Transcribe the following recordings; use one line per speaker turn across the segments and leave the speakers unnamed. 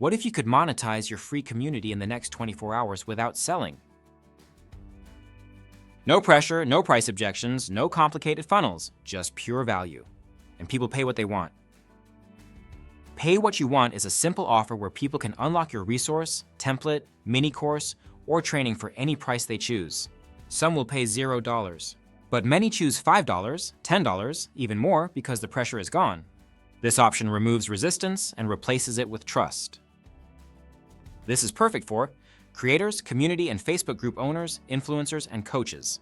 What if you could monetize your free community in the next 24 hours without selling? No pressure, no price objections, no complicated funnels, just pure value. And people pay what they want. Pay What You Want is a simple offer where people can unlock your resource, template, mini course, or training for any price they choose. Some will pay $0, but many choose $5, $10, even more because the pressure is gone. This option removes resistance and replaces it with trust. This is perfect for creators, community and Facebook group owners, influencers, and coaches.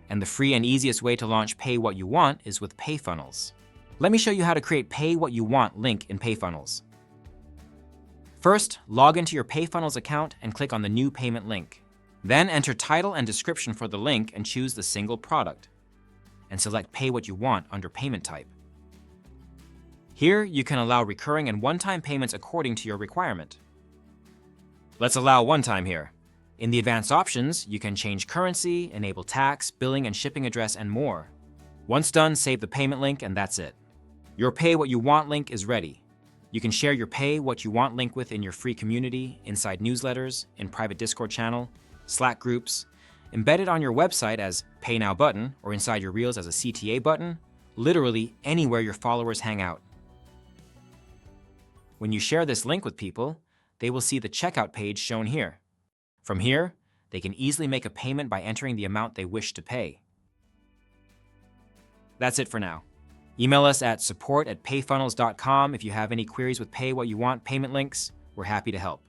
And the free and easiest way to launch Pay What You Want is with PayFunnels. Let me show you how to create Pay What You Want link in PayFunnels. First, log into your PayFunnels account and click on the new payment link. Then enter title and description for the link and choose the single product. And select Pay What You Want under payment type. Here, you can allow recurring and one-time payments according to your requirement. Let's allow one-time here. In the advanced options, you can change currency, enable tax, billing and shipping address, and more. Once done, save the payment link and that's it. Your Pay What You Want link is ready. You can share your Pay What You Want link within your free community, inside newsletters, in private Discord channel, Slack groups, embedded on your website as Pay Now button, or inside your Reels as a CTA button, literally anywhere your followers hang out. When you share this link with people, they will see the checkout page shown here. From here, they can easily make a payment by entering the amount they wish to pay. That's it for now. Email us at support@payfunnels.com if you have any queries with Pay What You Want payment links. We're happy to help.